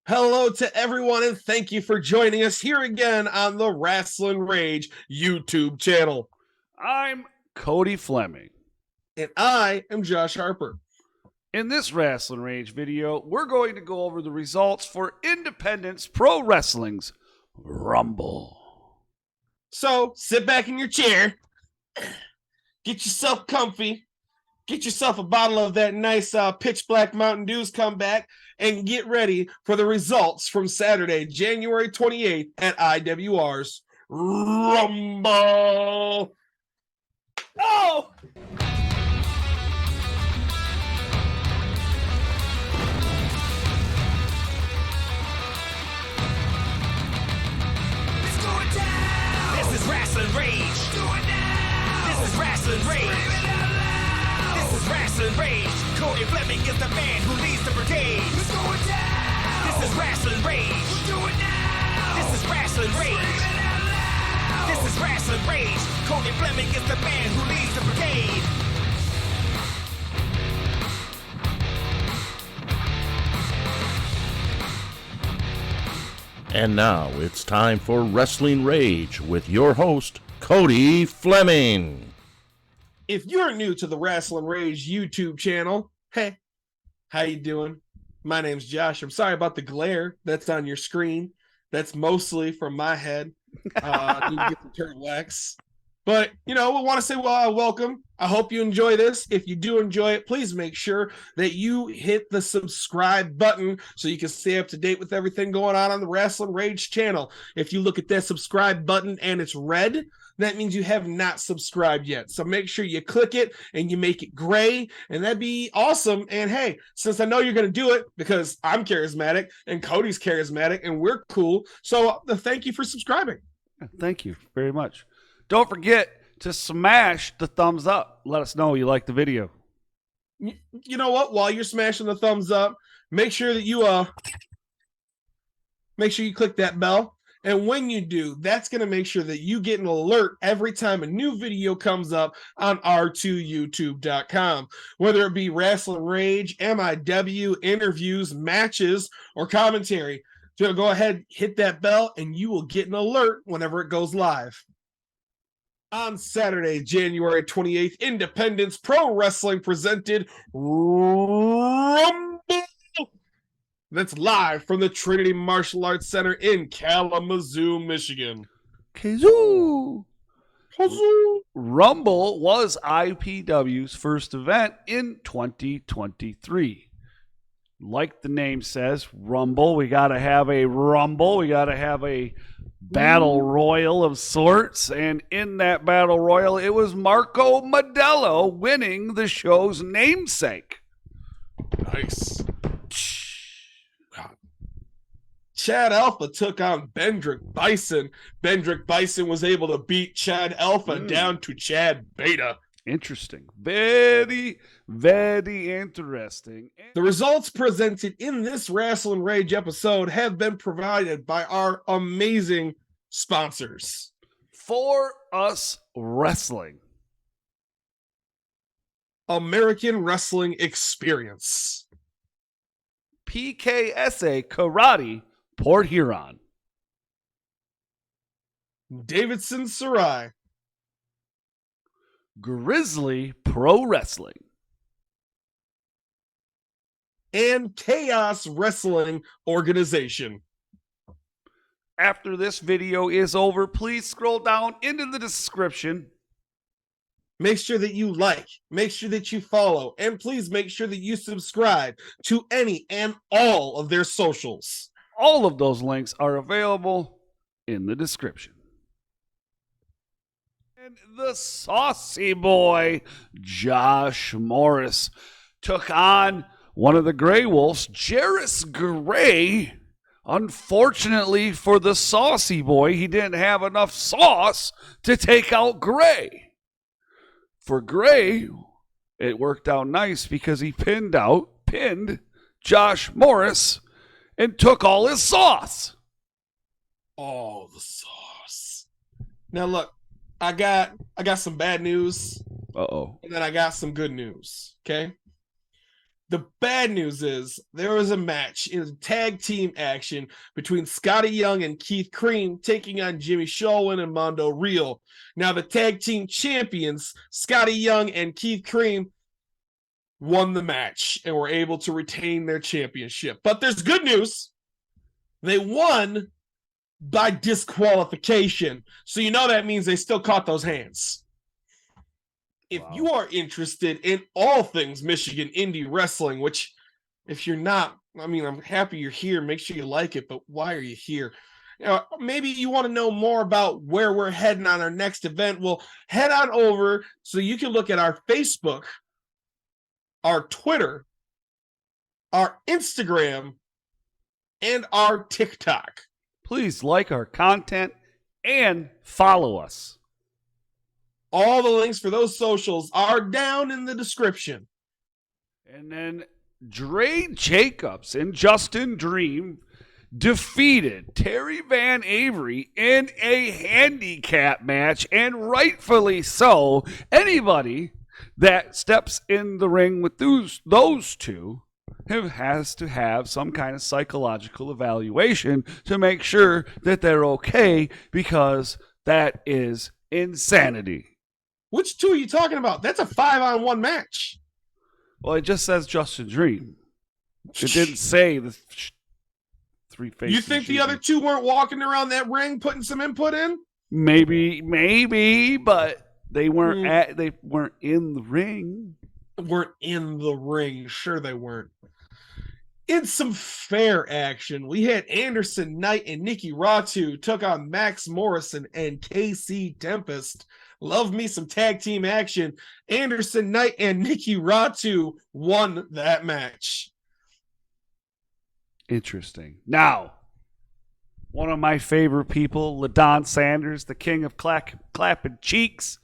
Hello to everyone, and thank you for joining us here again on the Rasslin Rage YouTube channel. I'm Cody Fleming. And I am Josh Harper. In this Rasslin Rage video, we're going to go over the results for Independence Pro Wrestling's Rumble. So sit back in your chair, get yourself comfy, get yourself a bottle of that nice Pitch Black Mountain Dew's comeback, and get ready for the results from Saturday, January 28th at IWR's Rumble. Oh! It's going down! This is Rasslin Rage! It's going down! This is Rasslin Rage! Scream it out loud! This is Rasslin Rage! Cody Fleming is the man who leads the brigade! It's going down! This is Rasslin Rage! We'll do it now! This is Rasslin Rage! Scream it out loud! This is Rasslin Rage! Cody Fleming is the man who leads the brigade! And now it's time for Wrestling Rage with your host, Cody Fleming. If you're new to the Rasslin Rage YouTube channel, hey, how you doing? My name's Josh. I'm sorry about the glare that's on your screen. That's mostly from my head. You can get the turtle wax. But, we want to say welcome. I hope you enjoy this. If you do enjoy it, please make sure that you hit the subscribe button so you can stay up to date with everything going on the Rasslin Rage channel. If you look at that subscribe button and it's red, that means you have not subscribed yet. So make sure you click it and you make it gray, and that'd be awesome. And hey, since I know you're going to do it because I'm charismatic and Cody's charismatic and we're cool, so thank you for subscribing. Thank you very much. Don't forget to smash the thumbs up. Let us know you like the video. You know what? While you're smashing the thumbs up, make sure that you click that bell. And when you do, that's going to make sure that you get an alert every time a new video comes up on r2youtube.com. Whether it be Rasslin Rage, MIW, interviews, matches, or commentary. So go ahead, hit that bell, and you will get an alert whenever it goes live. On Saturday, January 28th, Independence Pro Wrestling presented Rumble. That's live from the Trinity Martial Arts Center in Kalamazoo, Michigan. Kazoo! Rumble was IPW's first event in 2023. Like the name says, Rumble. We got to have a Rumble. We got to have a battle royal of sorts. And in that battle royal, it was Marco Modelo winning the show's namesake. Nice. Chad Alpha took on Bendrick Bison. Bendrick Bison was able to beat Chad Alpha down to Chad Beta. Interesting. Very, very interesting. The results presented in this Rasslin Rage episode have been provided by our amazing sponsors. For Us Wrestling, American Wrestling Experience, PKSA Karate, Port Huron, Davison Sarai, Grizzly Pro Wrestling, and Chaos Wrestling Organization. After this video is over, please scroll down into the description. Make sure that you like, make sure that you follow, and please make sure that you subscribe to any and all of their socials. All of those links are available in the description. And the saucy boy, Josh Morris, took on one of the Grey Wolves, Jarris Gray. Unfortunately for the saucy boy, he didn't have enough sauce to take out Gray. For Gray, it worked out nice because he pinned Josh Morris and took all his sauce. All the sauce. Now look, I got some bad news. Uh-oh. And then I got some good news. Okay. The bad news is there was a match in tag team action between Scotty Young and Keith Cream taking on Jimmy Sholwin and Mondo Real. Now, the tag team champions, Scotty Young and Keith Cream, won the match and were able to retain their championship. But there's good news. They won by disqualification. So you know that means they still caught those hands. If you are interested in all things Michigan indie wrestling, which if you're not, I mean, I'm happy you're here. Make sure you like it, but why are you here? Maybe you want to know more about where we're heading on our next event. Well, head on over so you can look at our Facebook, our Twitter, our Instagram, and our TikTok. Please like our content and follow us. All the links for those socials are down in the description. And then Dre Jacobs and Justin Dream defeated Terry Van Avery in a handicap match, and rightfully so. Anybody that steps in the ring with those two has to have some kind of psychological evaluation to make sure that they're okay, because that is insanity. Which two are you talking about? That's a 5-on-1 match. Well, it just says Justin Dream. It didn't say the three faces. You think the other two weren't walking around that ring putting some input in? Maybe, but they weren't they weren't in the ring. Weren't in the ring. Sure they weren't. In some fair action, we had Anderson Knight and Nikki Ratu took on Max Morrison and KC Tempest. Love me some tag team action. Anderson Knight and Nikki Ratu won that match. Interesting. Now, one of my favorite people, LaDon Sanders, the king of clapping cheeks,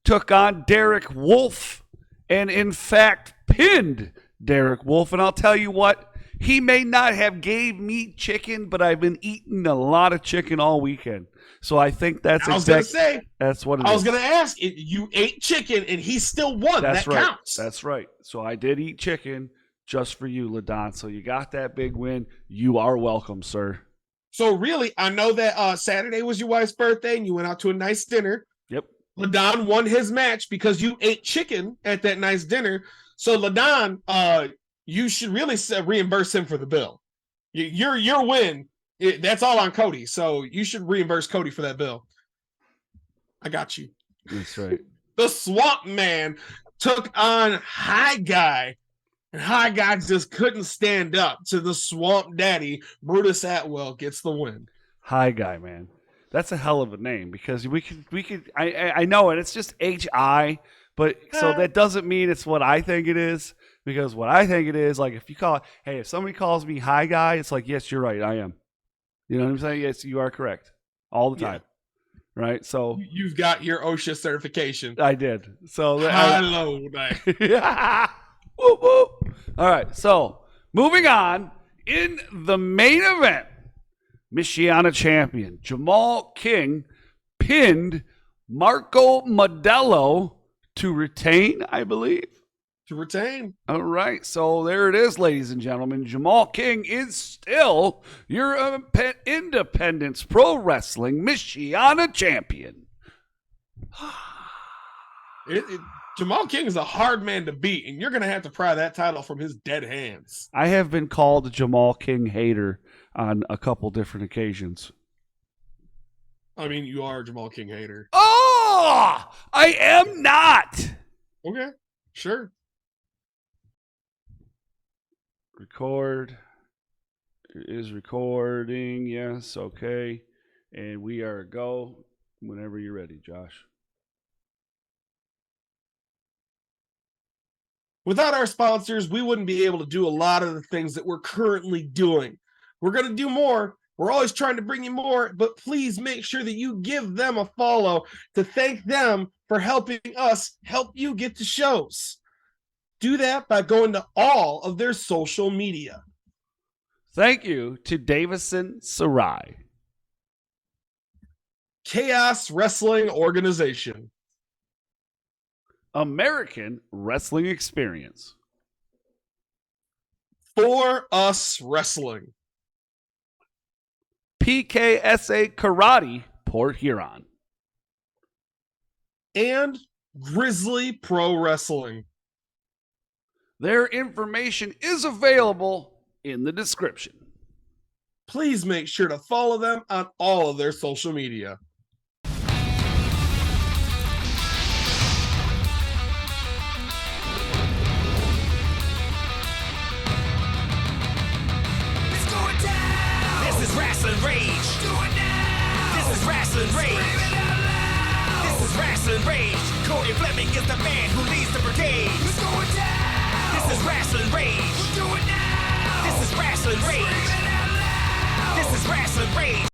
took on Derek Wolf and, in fact, pinned Derek Wolf. And I'll tell you what, he may not have gave me chicken, but I've been eating a lot of chicken all weekend. So I think that's that's what it is. I was going to ask, you ate chicken and he still won. That's that right. Counts. That's right. So I did eat chicken just for you, LaDon. So you got that big win. You are welcome, sir. So really, I know that Saturday was your wife's birthday and you went out to a nice dinner. Yep. LaDon won his match because you ate chicken at that nice dinner. So LaDon, you should really reimburse him for the bill. Your win, that's all on Cody. So you should reimburse Cody for that bill. I got you. That's right. The Swamp Man took on High Guy. And High Guy just couldn't stand up to the Swamp Daddy. Brutus Atwell gets the win. High Guy, man. That's a hell of a name, because we could I know it. It's just H-I, but so that doesn't mean it's what I think it is. Because what I think it is, like, if you call it, hey, if somebody calls me High Guy, it's like, yes, you're right, I am. You know what I'm saying? Yes, you are correct. All the time. Yeah. Right? So you've got your OSHA certification. I did. So hello. Whoop, whoop. All right. So moving on, in the main event, Michiana champion Jamal King pinned Marco Modelo to retain, I believe. To retain. All right, so there it is, ladies and gentlemen. Jamal King is still your Independence Pro Wrestling Michiana champion. Jamal King is a hard man to beat, and you're going to have to pry that title from his dead hands. I have been called a Jamal King hater on a couple different occasions. I mean, you are a Jamal King hater. Oh, I am not. Okay, sure. Record. It is recording. Yes. Okay. And we are go whenever you're ready, Josh. Without our sponsors, we wouldn't be able to do a lot of the things that we're currently doing. We're going to do more. We're always trying to bring you more, but please make sure that you give them a follow to thank them for helping us help you get to shows. Do that by going to all of their social media. Thank you to Davison Sarai. Kaos Wrestling Organization. American Wrestling Experience. For Us Wrestling. PKSA Karate, Port Huron. And Grizzly Pro Wrestling. Their information is available in the description. Please make sure to follow them on all of their social media. It's going down. This is Rasslin Rage. Do it now. This is Rasslin Rage. Scream it out loud. This is Rasslin Rage. Cody Fleming is the man who leads the brigade. It's going down. This is Rasslin Rage. Do it now. This is Rasslin Rage. Scream it out loud. This is Rasslin Rage.